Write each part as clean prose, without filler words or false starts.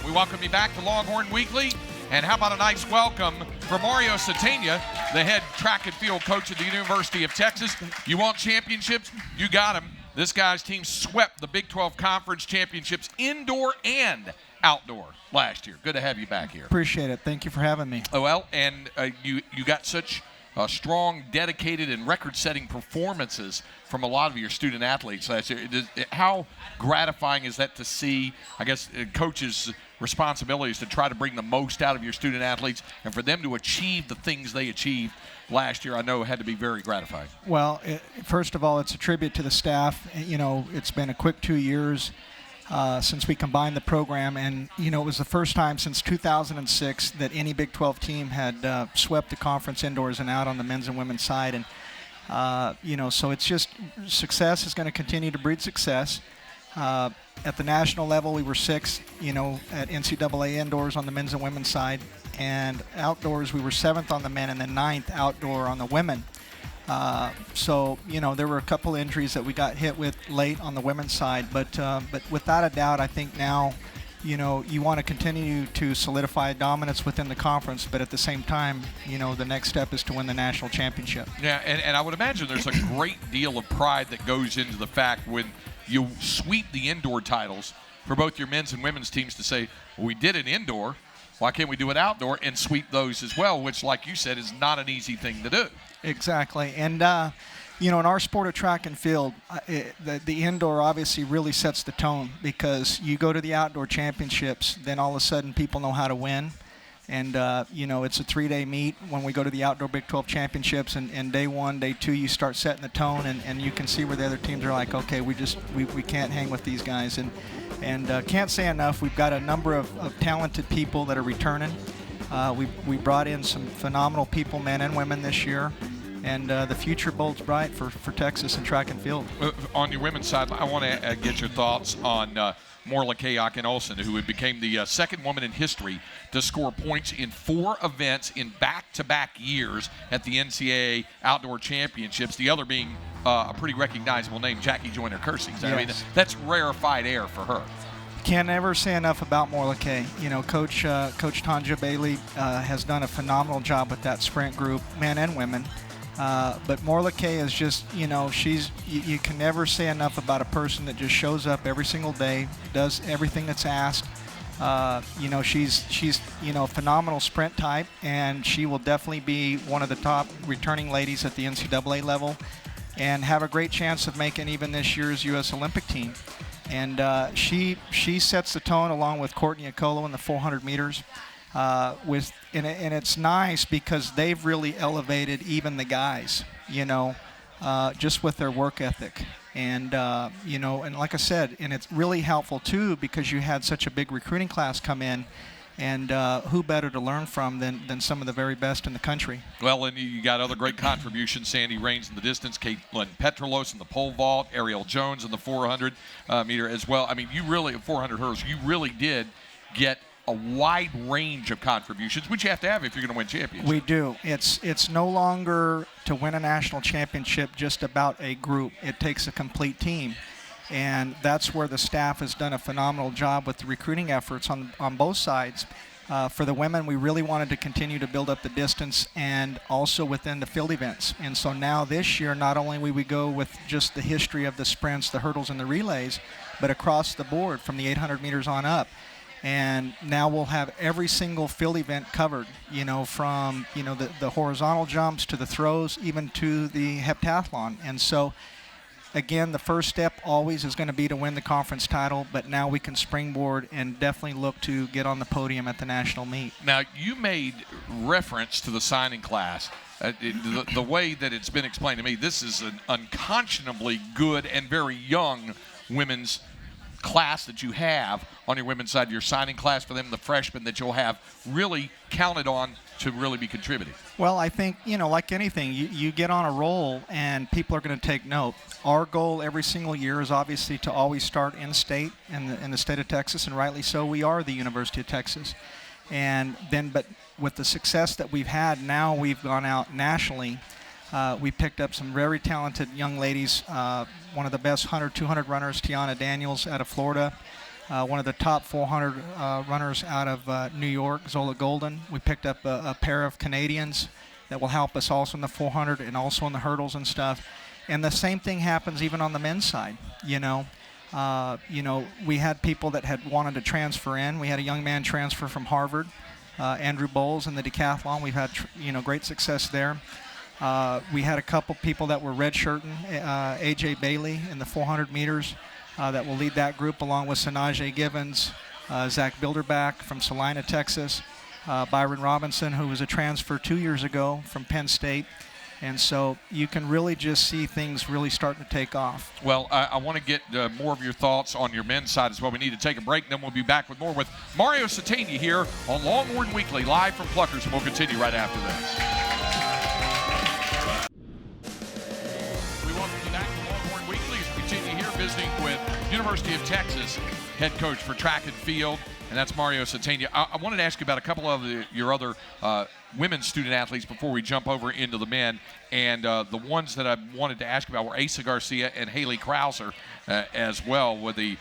We welcome you back to Longhorn Weekly. And how about a nice welcome for Mario Sategna, the head track and field coach at the University of Texas. You want championships? You got them. This guy's team swept the Big 12 Conference championships indoor and outdoor last year. Good to have you back here. Appreciate it. Thank you for having me. Oh, well, and you got such strong, dedicated, and record-setting performances from a lot of your student athletes last year. How gratifying is that to see, I guess, coaches' responsibilities to try to bring the most out of your student athletes and for them to achieve the things they achieved last year? I know it had to be very gratifying. Well, first of all, it's a tribute to the staff. You know, it's been a quick 2 years since we combined the program, and you know, it was the first time since 2006 that any Big 12 team had swept the conference indoors and out on the men's and women's side. And you know, so it's just success is going to continue to breed success. At the national level, we were sixth, you know, at NCAA indoors on the men's and women's side, and outdoors we were seventh on the men and then ninth outdoor on the women. So, you know, there were a couple injuries that we got hit with late on the women's side, but without a doubt, I think now, you know, you want to continue to solidify dominance within the conference, but at the same time, you know, the next step is to win the national championship. Yeah, and I would imagine there's a great deal of pride that goes into the fact when you sweep the indoor titles for both your men's and women's teams to say, well, we did it indoor, why can't we do it outdoor and sweep those as well, which, like you said, is not an easy thing to do. Exactly. And, you know, in our sport of track and field, the indoor obviously really sets the tone, because you go to the outdoor championships, then all of a sudden people know how to win. And, you know, it's a 3-day meet when we go to the outdoor Big 12 championships, and day one, day two, you start setting the tone, and you can see where the other teams are like, okay, we can't hang with these guys. And can't say enough, we've got a number of talented people that are returning. We brought in some phenomenal people, men and women, this year. And the future bodes bright for Texas in track and field. On your women's side, I want to get your thoughts on Morla Kayakin Olsen, who became the second woman in history to score points in 4 events in back-to-back years at the NCAA Outdoor Championships, the other being a pretty recognizable name, Jackie Joyner-Kersee. Yes. I mean, that's rarefied air for her. Can't ever say enough about Morla Kay. You know, Coach Tanja Bailey has done a phenomenal job with that sprint group, men and women. But Morla Kay is just, you know, you can never say enough about a person that just shows up every single day, does everything that's asked. You know, she's you know, a phenomenal sprint type, and she will definitely be one of the top returning ladies at the NCAA level and have a great chance of making even this year's U.S. Olympic team. And she sets the tone along with Courtney Okolo in the 400 meters. And it's nice because they've really elevated even the guys, you know, just with their work ethic. And, you know, and like I said, and it's really helpful, too, because you had such a big recruiting class come in. And who better to learn from than some of the very best in the country? Well, and you got other great contributions. Sandy Raines in the distance, Caitlin Petrolos in the pole vault, Ariel Jones in the 400 meter as well. I mean, 400 hurdles, you really did get a wide range of contributions, which you have to have if you're going to win championships. We do. It's no longer to win a national championship just about a group. It takes a complete team. And that's where the staff has done a phenomenal job with the recruiting efforts on both sides. For the women, we really wanted to continue to build up the distance and also within the field events. And so now this year, not only will we go with just the history of the sprints, the hurdles, and the relays, but across the board from the 800 meters on up. And now we'll have every single field event covered, you know, from, you know, the horizontal jumps to the throws, even to the heptathlon. And so, again, the first step always is going to be to win the conference title, but now we can springboard and definitely look to get on the podium at the national meet. Now, you made reference to the signing class. The way that it's been explained to me, this is an unconscionably good and very young women's class that you have on your women's side, your signing class for them, the freshmen that you'll have really counted on to really be contributing. Well, I think, you know, like anything, you get on a roll and people are going to take note. Our goal every single year is obviously to always start in state, in the state of Texas, and rightly so. We are the University of Texas. And then, but with the success that we've had, now we've gone out nationally. We picked up some very talented young ladies. One of the best 100, 200 runners, Tiana Daniels, out of Florida. one of the top 400 runners out of New York, Zola Golden. We picked up a pair of Canadians that will help us also in the 400 and also in the hurdles and stuff. And the same thing happens even on the men's side. We had people that had wanted to transfer in. We had a young man transfer from Harvard, Andrew Bowles, in the decathlon. We've had great success there. We had a couple people that were redshirting, AJ Bailey in the 400 meters that will lead that group, along with Sanajay Givens, Zach Bilderback from Salina, Texas, Byron Robinson, who was a transfer 2 years ago from Penn State. And so you can really just see things really starting to take off. Well, I want to get more of your thoughts on your men's side as well. We need to take a break, then we'll be back with more with Mario Sategna here on Longhorn Weekly, live from Pluckers, and we'll continue right after this. We welcome you back to Longhorn Weekly as we continue here visiting with University of Texas head coach for track and field, and that's Mario Sategna. I wanted to ask you about a couple of your other women's student athletes before we jump over into the men. And the ones that I wanted to ask about were Asa Garcia and Haley Krauser as well, with the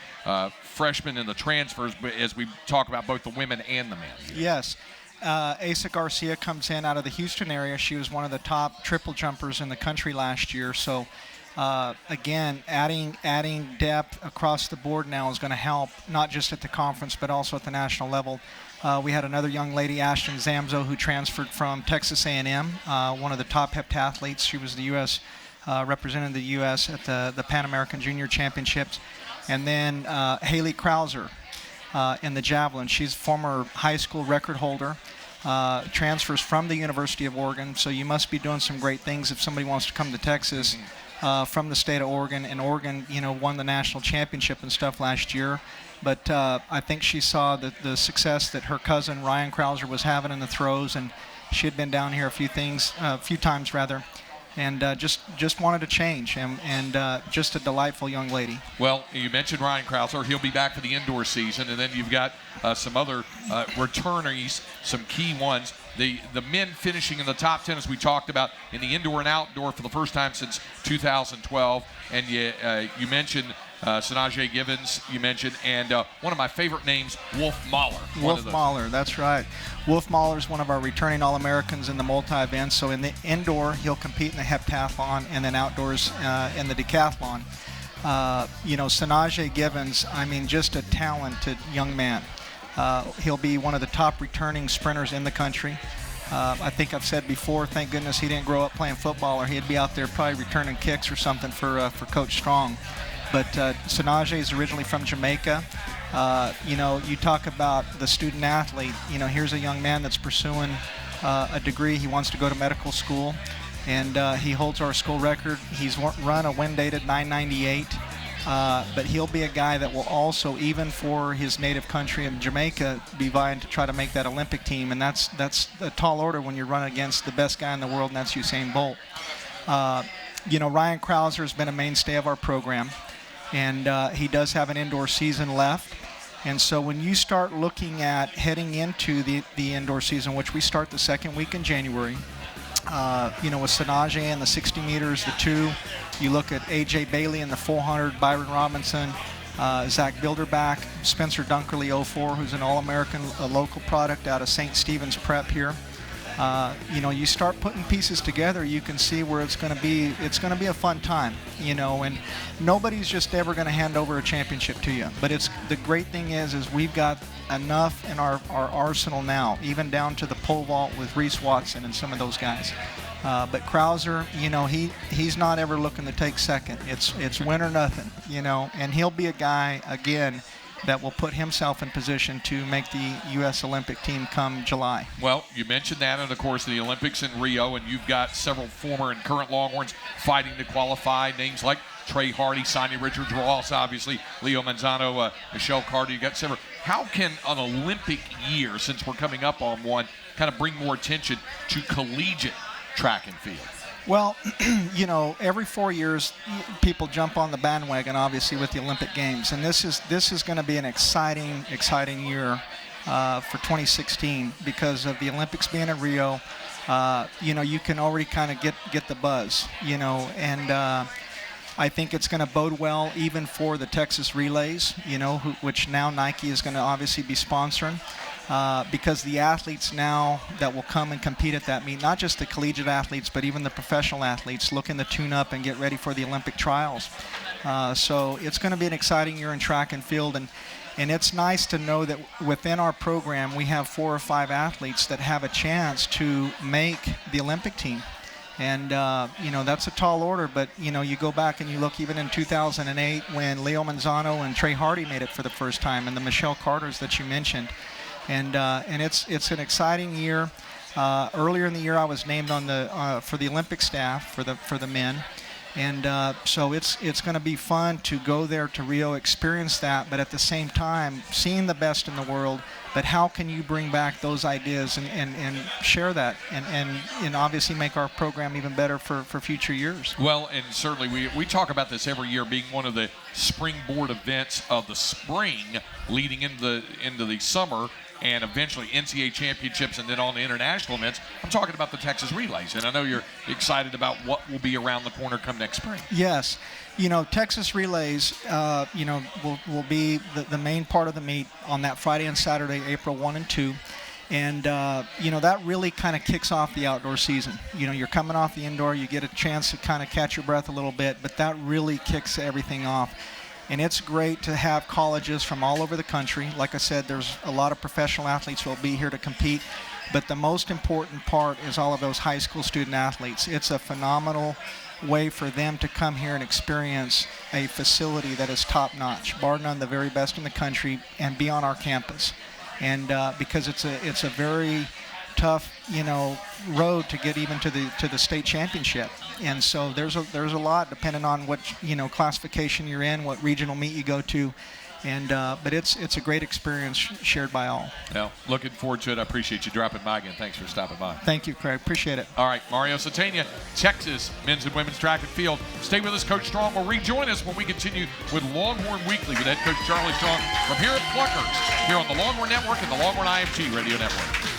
freshmen and the transfers, as we talk about both the women and the men. Yes. Asa Garcia comes in out of the Houston area. She was one of the top triple jumpers in the country last year. So, again, adding depth across the board now is going to help, not just at the conference, but also at the national level. We had another young lady, Ashton Zamzo, who transferred from Texas A&M, one of the top heptathletes. She was the U.S. Represented the U.S. at the Pan American Junior Championships. And then Haley Krauser in the javelin. She's a former high school record holder, transfers from the University of Oregon. So you must be doing some great things if somebody wants to come to Texas from the state of Oregon. And Oregon, won the national championship and stuff last year. But I think she saw the success that her cousin Ryan Krauser was having in the throws, and she had been down here a few times, and just wanted to change, and just a delightful young lady. Well, you mentioned Ryan Krauser. He'll be back for the indoor season, and then you've got some other returnees, some key ones. The men finishing in the top 10, as we talked about, in the indoor and outdoor for the first time since 2012. And you mentioned Sanajay Givens, you mentioned, and one of my favorite names, Wolf Mahler. Wolf Mahler, that's right. Wolf Mahler is one of our returning All-Americans in the multi-events. So in the indoor, he'll compete in the heptathlon, and then outdoors in the decathlon. Sanajay Givens, just a talented young man. He'll be one of the top returning sprinters in the country. I think I've said before, thank goodness he didn't grow up playing football, or he'd be out there probably returning kicks or something for Coach Strong. But Sanajay is originally from Jamaica. You talk about the student athlete. Here's a young man that's pursuing a degree. He wants to go to medical school, and he holds our school record. He's run a wind-dated 998. But he'll be a guy that will also, even for his native country of Jamaica, be vying to try to make that Olympic team, and that's a tall order when you're running against the best guy in the world, and that's Usain Bolt. Ryan Krauser has been a mainstay of our program, and he does have an indoor season left. And so when you start looking at heading into the indoor season, which we start the second week in January, with Sanajay in the 60 meters, the 2, you look at AJ Bailey in the 400, Byron Robinson, Zach Bilderback, Spencer Dunkerley 04, who's an All-American, a local product out of St. Stephen's Prep here. You start putting pieces together, you can see where it's going to be. It's going to be a fun time, and nobody's just ever going to hand over a championship to you. But the great thing is we've got enough in our arsenal now, even down to the pole vault with Reese Watson and some of those guys. But Krauser, he's not ever looking to take second. It's win or nothing, and he'll be a guy, again, that will put himself in position to make the U.S. Olympic team come July. Well, you mentioned that, and of course the Olympics in Rio, and you've got several former and current Longhorns fighting to qualify. Names like Trey Hardy, Sonia Richards-Ross, obviously Leo Manzano, Michelle Carter. You got several. How can an Olympic year, since we're coming up on one, kind of bring more attention to collegiate track and field? Well, every 4 years, people jump on the bandwagon, obviously, with the Olympic Games, and this is going to be an exciting year for 2016 because of the Olympics being in Rio. You can already kind of get the buzz, and I think it's going to bode well even for the Texas Relays, which now Nike is going to obviously be sponsoring. Because the athletes now that will come and compete at that meet, not just the collegiate athletes, but even the professional athletes, looking to tune up and get ready for the Olympic trials. So it's going to be an exciting year in track and field, and it's nice to know that within our program we have 4 or 5 athletes that have a chance to make the Olympic team. And, that's a tall order, but, you go back and you look even in 2008 when Leo Manzano and Trey Hardy made it for the first time, and the Michelle Carters that you mentioned. And it's an exciting year. Earlier in the year, I was named on for the Olympic staff for the men, and so it's going to be fun to go there to Rio, experience that, but at the same time, seeing the best in the world. But how can you bring back those ideas and share that and obviously make our program even better for future years? Well, and certainly we talk about this every year being one of the springboard events of the spring leading into the summer and eventually NCAA championships and then on the international events. I'm talking about the Texas Relays, and I know you're excited about what will be around the corner come next spring. Yes. Texas Relays, will be the main part of the meet on that Friday and Saturday, April 1 and 2. And, that really kind of kicks off the outdoor season. You're coming off the indoor, you get a chance to kind of catch your breath a little bit, but that really kicks everything off. And it's great to have colleges from all over the country. Like I said, there's a lot of professional athletes who will be here to compete. But the most important part is all of those high school student athletes. It's a phenomenal way for them to come here and experience a facility that is top-notch, bar none the very best in the country, and be on our campus. And because it's a very tough, road to get even to the state championship. And so there's a lot depending on what classification you're in, what regional meet you go to. And but it's a great experience shared by all. Well, looking forward to it. I appreciate you dropping by again. Thanks for stopping by. Thank you, Craig. Appreciate it. All right, Mario Sategna, Texas men's and women's track and field. Stay with us, Coach Strong will rejoin us when we continue with Longhorn Weekly with head coach Charlie Strong from here at Pluckers, here on the Longhorn Network and the Longhorn IFT Radio Network.